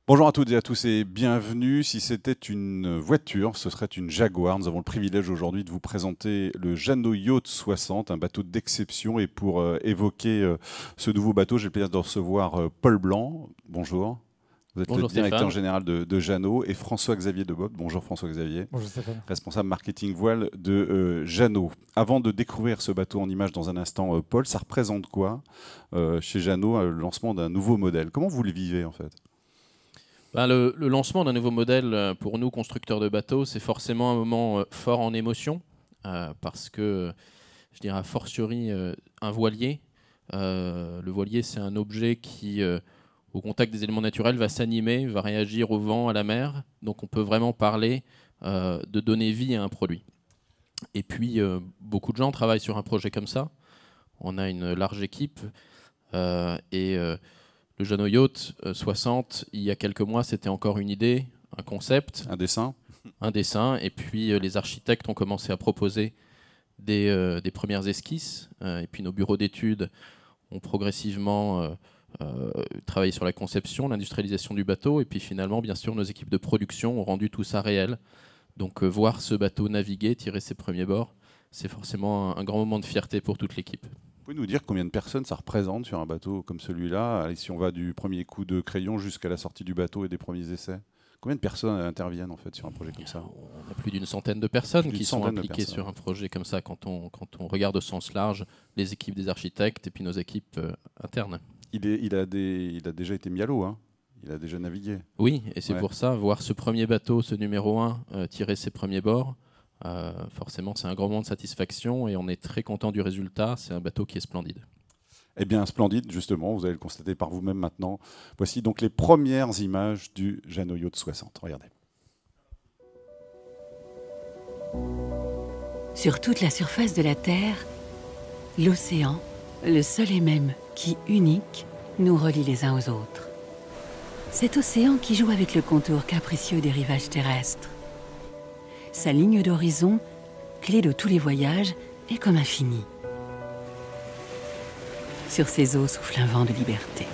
Bonjour à toutes et à tous et bienvenue. Si c'était une voiture, ce serait une Jaguar. Nous avons le privilège aujourd'hui de vous présenter le Jeannot Yacht 60, un bateau d'exception. Et pour évoquer ce nouveau bateau, j'ai le plaisir de recevoir Paul Blanc. Bonjour. Vous êtes Bonjour le directeur Stéphane. général de Jeannot et François-Xavier Debob. Bonjour François-Xavier. Bonjour Stéphane. Responsable marketing voile de Jeannot. Avant de découvrir ce bateau en images dans un instant, Paul, ça représente quoi chez Jeannot, le lancement d'un nouveau modèle? Comment vous le vivez en fait? Le lancement d'un nouveau modèle pour nous, constructeurs de bateaux, c'est forcément un moment fort en émotion, parce que, je dirais a fortiori, un voilier. Le voilier, c'est un objet qui, au contact des éléments naturels, va s'animer, va réagir au vent, à la mer. Donc on peut vraiment parler de donner vie à un produit. Et puis, beaucoup de gens travaillent sur un projet comme ça. On a une large équipe le Jeannot Yacht 60, il y a quelques mois, c'était encore une idée, un concept. Un dessin. Un dessin. Et puis les architectes ont commencé à proposer des premières esquisses. Et puis nos bureaux d'études ont progressivement travaillé sur la conception, l'industrialisation du bateau. Et puis finalement, bien sûr, nos équipes de production ont rendu tout ça réel. Donc voir ce bateau naviguer, tirer ses premiers bords, c'est forcément un grand moment de fierté pour toute l'équipe. Vous pouvez nous dire combien de personnes ça représente sur un bateau comme celui-là, si on va du premier coup de crayon jusqu'à la sortie du bateau et des premiers essais? Combien de personnes interviennent en fait sur un projet comme ça? On a plus d'une centaine de personnes qui sont impliquées sur un projet comme ça quand on regarde au sens large les équipes des architectes et puis nos équipes internes. Il a déjà été mis à l'eau, hein. Il a déjà navigué. Oui, et c'est pour ça, voir ce premier bateau, ce numéro 1, tirer ses premiers bords, forcément c'est un grand moment de satisfaction et on est très content du résultat. C'est un bateau qui est splendide. Eh bien splendide justement, vous allez le constater par vous-même maintenant. Voici donc les premières images du Jeannot Yacht 60. Regardez. Sur toute la surface de la Terre, l'océan, le seul et même qui, unique, nous relie les uns aux autres. Cet océan qui joue avec le contour capricieux des rivages terrestres. Sa ligne d'horizon, clé de tous les voyages, est comme infinie. Sur ses eaux souffle un vent de liberté.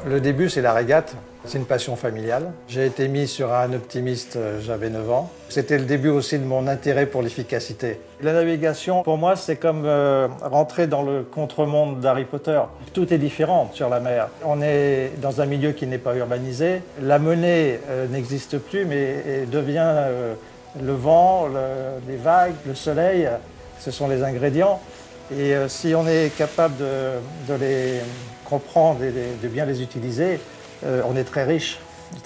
Le début, c'est la régate. C'est une passion familiale. J'ai été mis sur un optimiste, j'avais 9 ans. C'était le début aussi de mon intérêt pour l'efficacité. La navigation, pour moi, c'est comme rentrer dans le contre-monde d'Harry Potter. Tout est différent sur la mer. On est dans un milieu qui n'est pas urbanisé. La menée n'existe plus, mais devient le vent, les vagues, le soleil. Ce sont les ingrédients. Et si on est capable de les comprendre et de bien les utiliser, on est très riche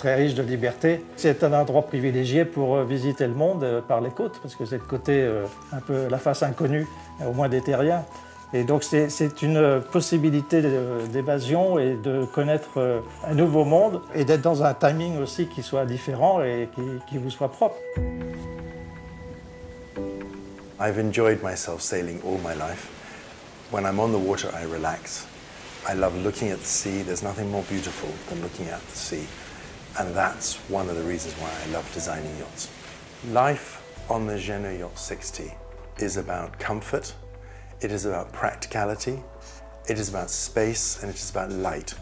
de liberté. C'est un endroit privilégié pour visiter le monde par les côtes, parce que c'est le côté un peu la face inconnue, au moins des terriens. Et donc c'est une possibilité d'évasion et de connaître un nouveau monde et d'être dans un timing aussi qui soit différent et qui vous soit propre. I've enjoyed myself sailing all my life. When I'm on the water, I relax. I love looking at the sea. There's nothing more beautiful than looking at the sea. And that's one of the reasons why I love designing yachts. Life on the Jeannot Yacht 60 is about comfort, it is about practicality, it is about space, and it is about light.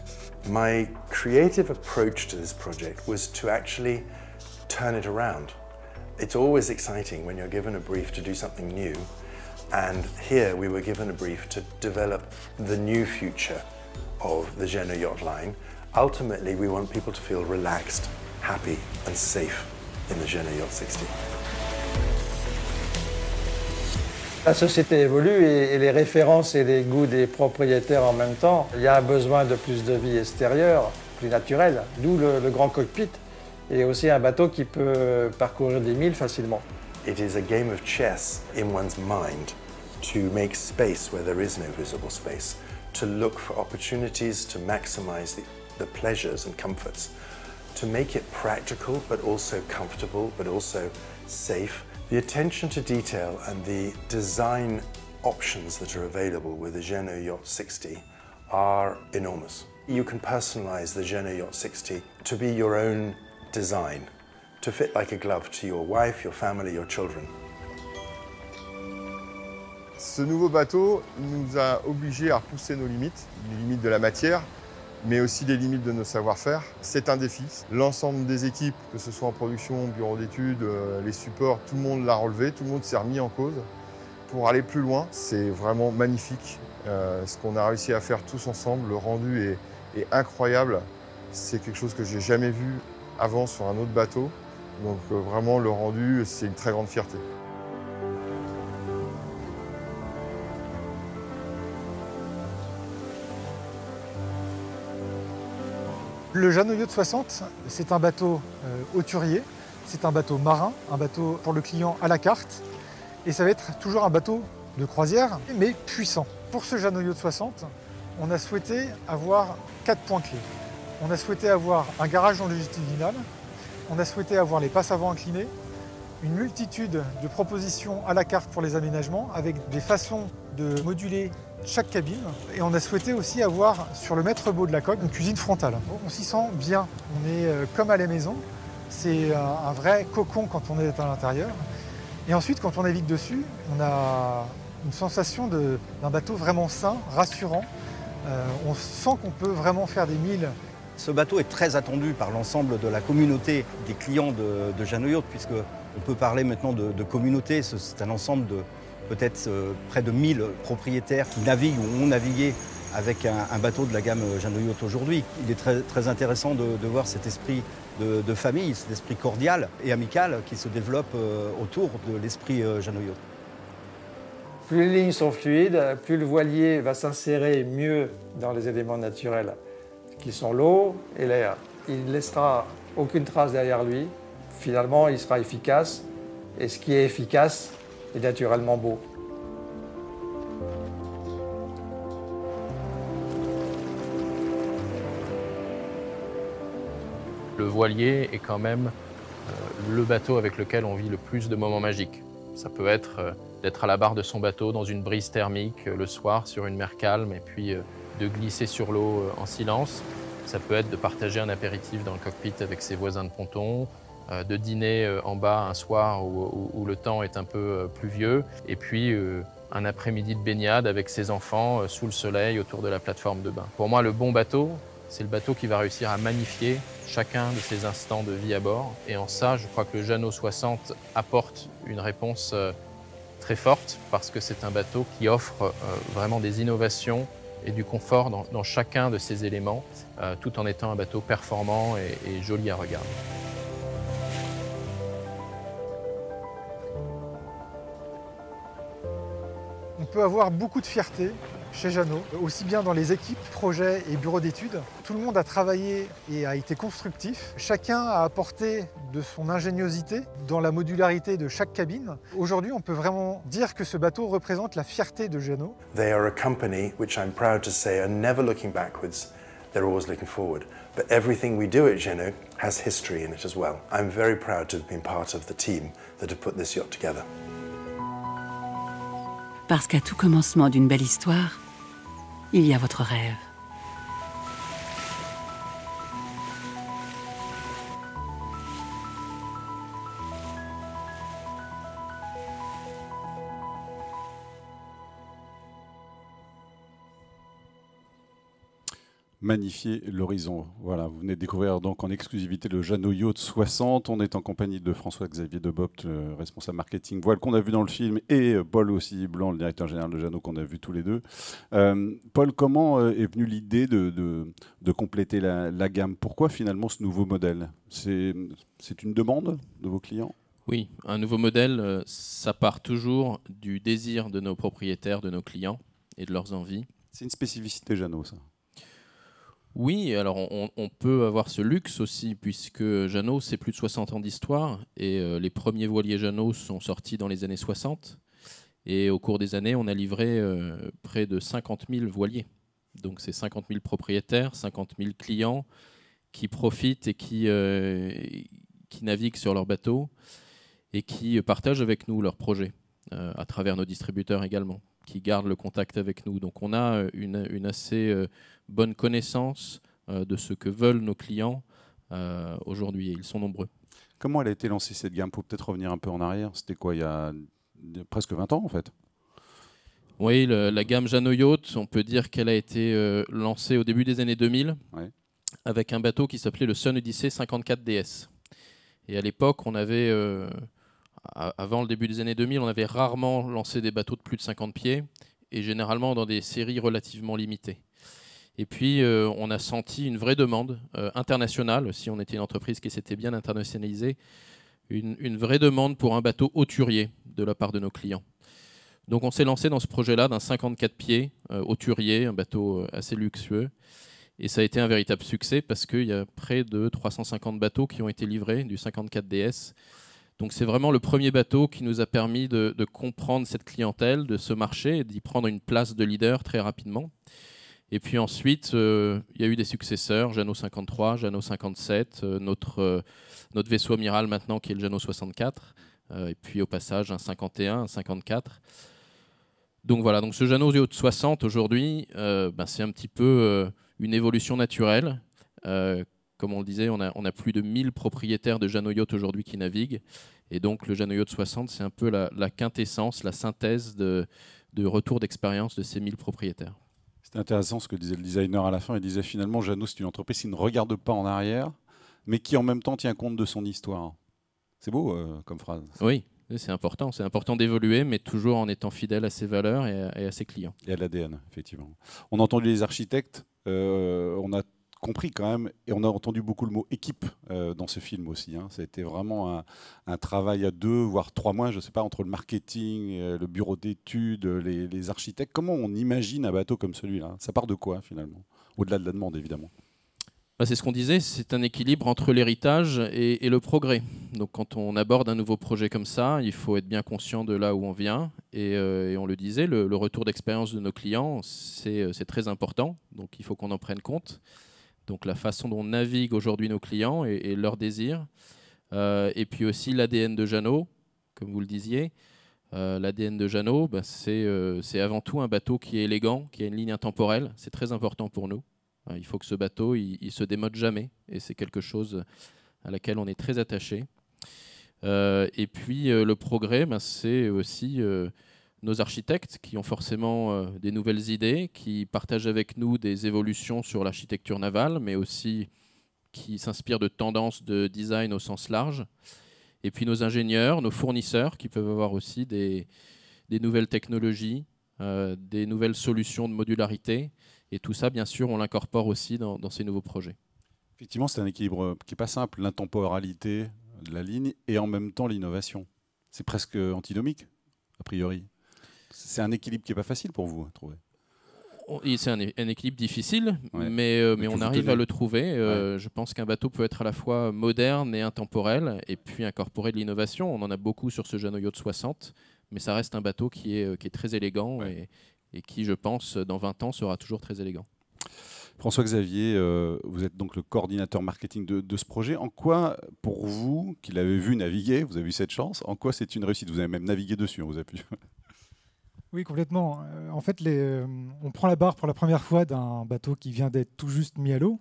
My creative approach to this project was to actually turn it around. It's always exciting when you're given a brief to do something new. And here we were given a brief to develop the new future of the Jeannot Yacht line. Ultimately, we want people to feel relaxed, happy and safe in the Jeannot Yacht 60. La société évolue et les références et les goûts des propriétaires en même temps. Il y a un besoin de plus de vie extérieure, plus naturelle, d'où le grand cockpit. Et aussi un bateau qui peut parcourir des milles facilement. It is a game of chess in one's mind to make space where there is no visible space, to look for opportunities to maximize the pleasures and comforts, to make it practical but also comfortable but also safe. The attention to detail and the design options that are available with the Jeannot Yacht 60 are enormous. You can personalize the Jeannot Yacht 60 to be your own design, to fit like a glove to your wife, your family, your children. Ce nouveau bateau nous a obligés à repousser nos limites, les limites de la matière, mais aussi les limites de nos savoir-faire. C'est un défi. L'ensemble des équipes, que ce soit en production, bureau d'études, les supports, tout le monde l'a relevé, tout le monde s'est remis en cause. Pour aller plus loin, c'est vraiment magnifique. Ce qu'on a réussi à faire tous ensemble, le rendu est incroyable. C'est quelque chose que j'ai jamais vu avant sur un autre bateau. Donc vraiment, le rendu, c'est une très grande fierté. Le Jeannot Yacht 60, c'est un bateau hauturier, c'est un bateau marin, un bateau pour le client à la carte. Et ça va être toujours un bateau de croisière, mais puissant. Pour ce Jeannot Yacht 60, on a souhaité avoir 4 points clés. On a souhaité avoir un garage longitudinal, on a souhaité avoir les passes avant inclinées, une multitude de propositions à la carte pour les aménagements, avec des façons de moduler chaque cabine. Et on a souhaité aussi avoir sur le maître-bau de la coque une cuisine frontale. On s'y sent bien, on est comme à la maison. C'est un vrai cocon quand on est à l'intérieur. Et ensuite, quand on navigue dessus, on a une sensation d'un bateau vraiment sain, rassurant. On sent qu'on peut vraiment faire des milles. Ce bateau est très attendu par l'ensemble de la communauté des clients de Jeannot Yacht, puisqu'on peut parler maintenant de communauté. C'est un ensemble de peut-être près de 1000 propriétaires qui naviguent ou ont navigué avec un bateau de la gamme Jeannot Yacht aujourd'hui. Il est très, très intéressant de voir cet esprit de famille, cet esprit cordial et amical qui se développe autour de l'esprit Jeannot Yacht. Plus les lignes sont fluides, plus le voilier va s'insérer mieux dans les éléments naturels qui sont l'eau et l'air. Il ne laissera aucune trace derrière lui. Finalement, il sera efficace. Et ce qui est efficace est naturellement beau. Le voilier est quand même le bateau avec lequel on vit le plus de moments magiques. Ça peut être d'être à la barre de son bateau dans une brise thermique le soir sur une mer calme et puis de glisser sur l'eau en silence. Ça peut être de partager un apéritif dans le cockpit avec ses voisins de ponton, de dîner en bas un soir où le temps est un peu pluvieux, et puis un après-midi de baignade avec ses enfants sous le soleil autour de la plateforme de bain. Pour moi, le bon bateau, c'est le bateau qui va réussir à magnifier chacun de ses instants de vie à bord. Et en ça, je crois que le Jeannot 60 apporte une réponse très forte, parce que c'est un bateau qui offre vraiment des innovations et du confort dans chacun de ces éléments, tout en étant un bateau performant et joli à regarder. On peut avoir beaucoup de fierté chez Jeannot, aussi bien dans les équipes, projets et bureaux d'études. Tout le monde a travaillé et a été constructif. Chacun a apporté de son ingéniosité dans la modularité de chaque cabine. Aujourd'hui, on peut vraiment dire que ce bateau représente la fierté de Jeannot. They are a company which I'm proud to say are never looking backwards, they're always looking forward. But everything we do at Jeannot has history in it as well. I'm very proud to have been part of the team that have put this yacht together. Parce qu'à tout commencement d'une belle histoire, il y a votre rêve. Magnifier l'horizon. Voilà, vous venez de découvrir donc en exclusivité le Jeannot Yacht 60. On est en compagnie de François-Xavier Debopt, le responsable marketing voile qu'on a vu dans le film, et Paul aussi Blanc, le directeur général de Jeannot, qu'on a vu tous les deux. Paul, comment est venue l'idée de compléter la gamme? Pourquoi finalement ce nouveau modèle? C'est une demande de vos clients? Oui, un nouveau modèle, ça part toujours du désir de nos propriétaires, de nos clients et de leurs envies. C'est une spécificité Jeannot, ça? Oui, alors on peut avoir ce luxe aussi, puisque Jeannot, c'est plus de 60 ans d'histoire, et les premiers voiliers Jeannot sont sortis dans les années 60, et au cours des années, on a livré près de 50 000 voiliers. Donc c'est 50 000 propriétaires, 50 000 clients qui profitent et qui naviguent sur leur bateau et qui partagent avec nous leurs projets, à travers nos distributeurs également, qui gardent le contact avec nous. Donc on a une assez bonne connaissance de ce que veulent nos clients aujourd'hui, et ils sont nombreux. Comment elle a été lancée cette gamme? Pour peut-être revenir un peu en arrière, c'était quoi, il y a presque 20 ans en fait? Oui, la gamme Jeannot Yacht, on peut dire qu'elle a été lancée au début des années 2000 avec un bateau qui s'appelait le Sun Odyssey 54 DS. Et à l'époque, on avait, avant le début des années 2000, on avait rarement lancé des bateaux de plus de 50 pieds et généralement dans des séries relativement limitées. Et puis, on a senti une vraie demande internationale, si on était une entreprise qui s'était bien internationalisée, une vraie demande pour un bateau hauturier de la part de nos clients. Donc on s'est lancé dans ce projet-là d'un 54 pieds hauturier, un bateau assez luxueux. Et ça a été un véritable succès parce qu'il y a près de 350 bateaux qui ont été livrés du 54 DS. Donc c'est vraiment le premier bateau qui nous a permis de comprendre cette clientèle, de ce marché et d'y prendre une place de leader très rapidement. Et puis ensuite, il y a eu des successeurs, Jeannot 53, Jeannot 57, notre vaisseau amiral maintenant qui est le Jeannot 64, et puis au passage un 51, un 54. Donc voilà, donc ce Jeannot Yacht 60 aujourd'hui, c'est un petit peu une évolution naturelle. Comme on le disait, on a plus de 1000 propriétaires de Jeannot Yacht aujourd'hui qui naviguent. Et donc le Jeannot Yacht 60, c'est un peu la quintessence, la synthèse de retour d'expérience de ces 1000 propriétaires. C'était intéressant ce que disait le designer à la fin. Il disait finalement, Jeannot, c'est une entreprise qui ne regarde pas en arrière, mais qui en même temps tient compte de son histoire. C'est beau comme phrase. Oui. C'est important d'évoluer, mais toujours en étant fidèle à ses valeurs et à ses clients. Et à l'ADN, effectivement. On a entendu les architectes, on a compris quand même, et on a entendu beaucoup le mot équipe dans ce film aussi. Ça a été vraiment un travail à 2, voire 3 mois, je ne sais pas, entre le marketing, le bureau d'études, les architectes. Comment on imagine un bateau comme celui-là? Ça part de quoi finalement? Au-delà de la demande, évidemment. C'est ce qu'on disait, c'est un équilibre entre l'héritage et le progrès. Donc quand on aborde un nouveau projet comme ça, il faut être bien conscient de là où on vient. Et on le disait, le retour d'expérience de nos clients, c'est très important. Donc il faut qu'on en prenne compte. Donc la façon dont naviguent aujourd'hui nos clients et leurs désirs. Et puis aussi l'ADN de Jeannot, comme vous le disiez. L'ADN de Jeannot, c'est avant tout un bateau qui est élégant, qui a une ligne intemporelle. C'est très important pour nous. Il faut que ce bateau, il se démode jamais. Et c'est quelque chose à laquelle on est très attaché. Et puis le progrès, c'est aussi nos architectes qui ont forcément des nouvelles idées, qui partagent avec nous des évolutions sur l'architecture navale, mais aussi qui s'inspirent de tendances de design au sens large. Et puis nos ingénieurs, nos fournisseurs, qui peuvent avoir aussi des nouvelles technologies, des nouvelles solutions de modularité. Et tout ça, bien sûr, on l'incorpore aussi dans ces nouveaux projets. Effectivement, c'est un équilibre qui n'est pas simple, l'intemporalité de la ligne et en même temps l'innovation. C'est presque antinomique, a priori. C'est un équilibre qui n'est pas facile pour vous à trouver. C'est un équilibre difficile, mais on arrive à le trouver. Je pense qu'un bateau peut être à la fois moderne et intemporel, et puis incorporer de l'innovation. On en a beaucoup sur ce Jeannot Yacht 60, mais ça reste un bateau qui est très élégant et qui, je pense, dans 20 ans, sera toujours très élégant. François-Xavier, vous êtes donc le coordinateur marketing de ce projet. En quoi, pour vous, qui l'avez vu naviguer, vous avez eu cette chance, en quoi c'est une réussite? Vous avez même navigué dessus, on vous a pu. Oui, complètement. En fait, on prend la barre pour la première fois d'un bateau qui vient d'être tout juste mis à l'eau.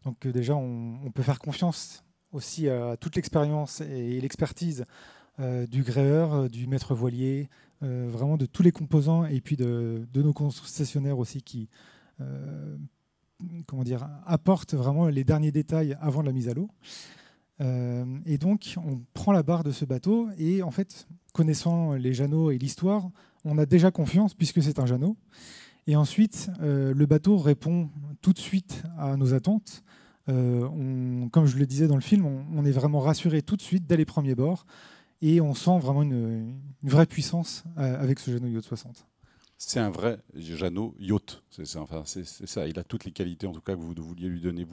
Donc déjà, on peut faire confiance aussi à toute l'expérience et l'expertise du gréeur, du maître voilier, vraiment de tous les composants, et puis de nos concessionnaires aussi qui apportent vraiment les derniers détails avant la mise à l'eau. Et donc, on prend la barre de ce bateau et en fait, connaissant les Jeannots et l'histoire, on a déjà confiance puisque c'est un Jeannot. Et ensuite, le bateau répond tout de suite à nos attentes. Comme je le disais dans le film, on est vraiment rassuré tout de suite dès les premiers bords et on sent vraiment une vraie puissance avec ce Jeannot Yacht 60. C'est un vrai Jeannot Yacht, c'est ça. Il a toutes les qualités en tout cas que vous vouliez lui donner.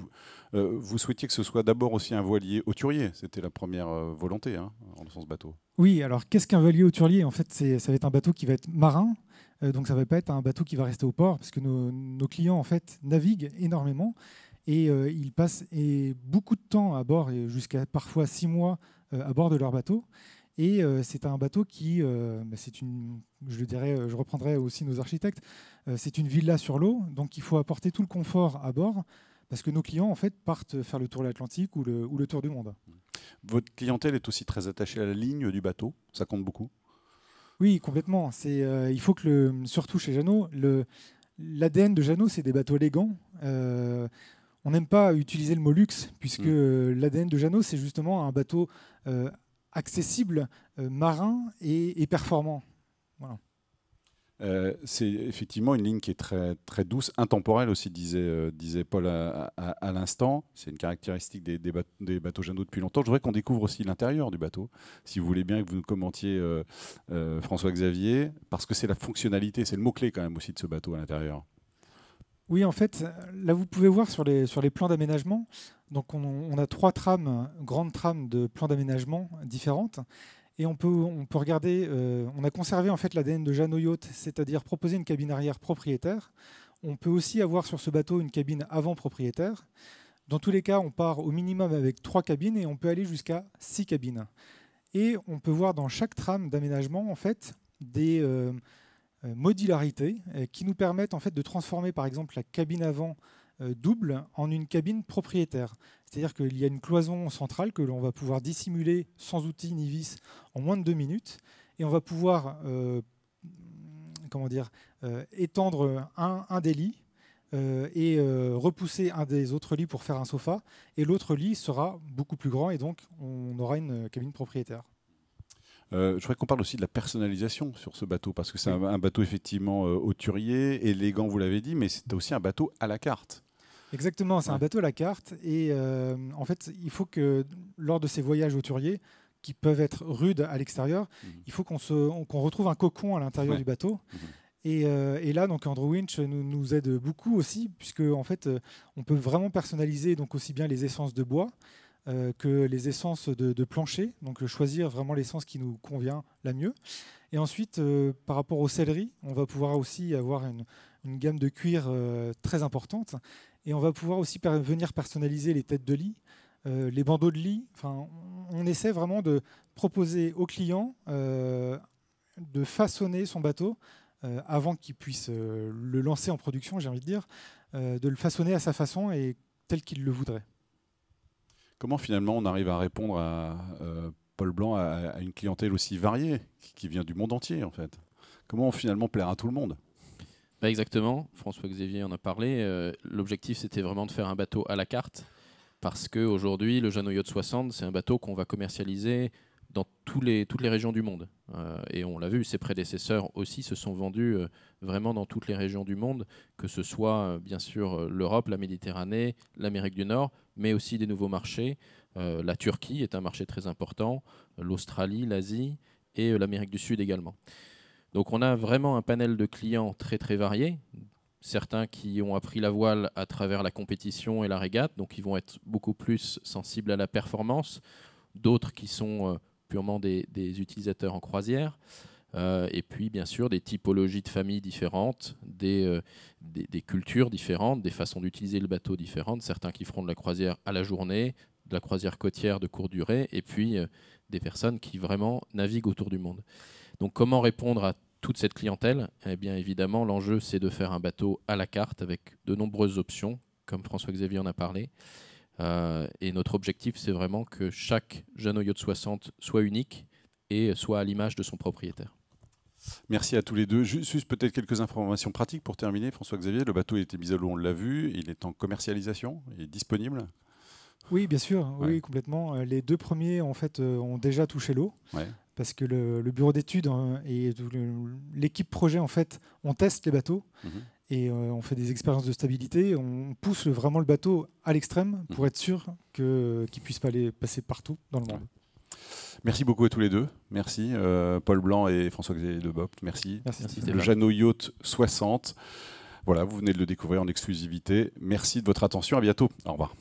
Vous souhaitiez que ce soit d'abord aussi un voilier hauturier, c'était la première volonté en sens bateau. Oui, alors qu'est-ce qu'un voilier hauturier? En fait, ça va être un bateau qui va être marin, donc ça ne va pas être un bateau qui va rester au port, parce que nos clients en fait naviguent énormément et ils passent beaucoup de temps à bord, et jusqu'à parfois 6 mois à bord de leur bateau. Et c'est un bateau qui, je reprendrai aussi nos architectes, c'est une villa sur l'eau, donc il faut apporter tout le confort à bord, parce que nos clients en fait partent faire le tour de l'Atlantique ou le tour du monde. Votre clientèle est aussi très attachée à la ligne du bateau, ça compte beaucoup? Oui, complètement. Il faut que, surtout chez Jeannot, l'ADN de Jeannot, c'est des bateaux élégants. On n'aime pas utiliser le mot luxe, puisque l'ADN de Jeannot, c'est justement un bateau accessible, marin et performant. Voilà. C'est effectivement une ligne qui est très, très douce, intemporelle aussi, disait Paul à l'instant. C'est une caractéristique des bateaux Jeannot depuis longtemps. Je voudrais qu'on découvre aussi l'intérieur du bateau, si vous voulez bien que vous nous commentiez, François-Xavier, parce que c'est la fonctionnalité, c'est le mot-clé quand même aussi de ce bateau à l'intérieur. Oui, en fait, là vous pouvez voir sur les plans d'aménagement, donc on a 3 grandes trames de plans d'aménagement différentes. Et on peut regarder, on a conservé en fait l'ADN de Jeannot Yacht, c'est-à-dire proposer une cabine arrière propriétaire. On peut aussi avoir sur ce bateau une cabine avant propriétaire. Dans tous les cas, on part au minimum avec 3 cabines et on peut aller jusqu'à 6 cabines. Et on peut voir dans chaque trame d'aménagement en fait des modularités qui nous permettent en fait de transformer par exemple la cabine avant double en une cabine propriétaire. C'est-à-dire qu'il y a une cloison centrale que l'on va pouvoir dissimuler sans outil ni vis en moins de 2 minutes. Et on va pouvoir étendre un des lits et repousser un des autres lits pour faire un sofa. Et l'autre lit sera beaucoup plus grand et donc on aura une cabine propriétaire. Je voudrais qu'on parle aussi de la personnalisation sur ce bateau, parce que c'est un bateau effectivement hauturier, élégant, vous l'avez dit, mais c'est aussi un bateau à la carte. Exactement, c'est un bateau à la carte. Et en fait, il faut que lors de ces voyages hauturiers, qui peuvent être rudes à l'extérieur, il faut qu'on retrouve un cocon à l'intérieur du bateau. Et là, donc Andrew Winch nous aide beaucoup aussi, puisque en fait, on peut vraiment personnaliser donc aussi bien les essences de bois que les essences de plancher, donc choisir vraiment l'essence qui nous convient la mieux. Et ensuite, par rapport aux selleries, on va pouvoir aussi avoir une gamme de cuir très importante. Et on va pouvoir aussi venir personnaliser les têtes de lit, les bandeaux de lit. Enfin, on essaie vraiment de proposer au client de façonner son bateau avant qu'il puisse le lancer en production, j'ai envie de dire, de le façonner à sa façon et tel qu'il le voudrait. Comment finalement on arrive à répondre à Paul Blanc, à une clientèle aussi variée, qui vient du monde entier en fait? Comment on finalement plaire à tout le monde? Exactement, François-Xavier en a parlé. L'objectif, c'était vraiment de faire un bateau à la carte, parce qu'aujourd'hui, le Jeannot Yacht 60, c'est un bateau qu'on va commercialiser dans toutes les régions du monde. Et on l'a vu, ses prédécesseurs aussi se sont vendus vraiment dans toutes les régions du monde, que ce soit bien sûr l'Europe, la Méditerranée, l'Amérique du Nord, mais aussi des nouveaux marchés. La Turquie est un marché très important, l'Australie, l'Asie et l'Amérique du Sud également. Donc on a vraiment un panel de clients très très variés, certains qui ont appris la voile à travers la compétition et la régate, donc ils vont être beaucoup plus sensibles à la performance, d'autres qui sont purement des utilisateurs en croisière, et puis bien sûr des typologies de familles différentes, des cultures différentes, des façons d'utiliser le bateau différentes, certains qui feront de la croisière à la journée, de la croisière côtière de courte durée, et puis des personnes qui vraiment naviguent autour du monde. Donc comment répondre à toute cette clientèle? Eh bien évidemment, l'enjeu c'est de faire un bateau à la carte avec de nombreuses options, comme François-Xavier en a parlé. Et notre objectif c'est vraiment que chaque Jeannot Yacht 60 soit unique et soit à l'image de son propriétaire. Merci à tous les deux. Juste peut-être quelques informations pratiques pour terminer. François-Xavier, le bateau a été mis à l'eau, on l'a vu, il est en commercialisation, il est disponible? Oui, bien sûr, oui, complètement. Les 2 premiers en fait, ont déjà touché l'eau. Ouais. Parce que le bureau d'études et l'équipe projet, en fait, on teste les bateaux et on fait des expériences de stabilité. On pousse vraiment le bateau à l'extrême pour être sûr qu'il ne puisse pas aller passer partout dans le monde. Merci beaucoup à tous les deux. Merci Paul Blanc et François-Xavier Debopt. Merci. Le Jeannot Yacht 60. Voilà, vous venez de le découvrir en exclusivité. Merci de votre attention. À bientôt. Au revoir.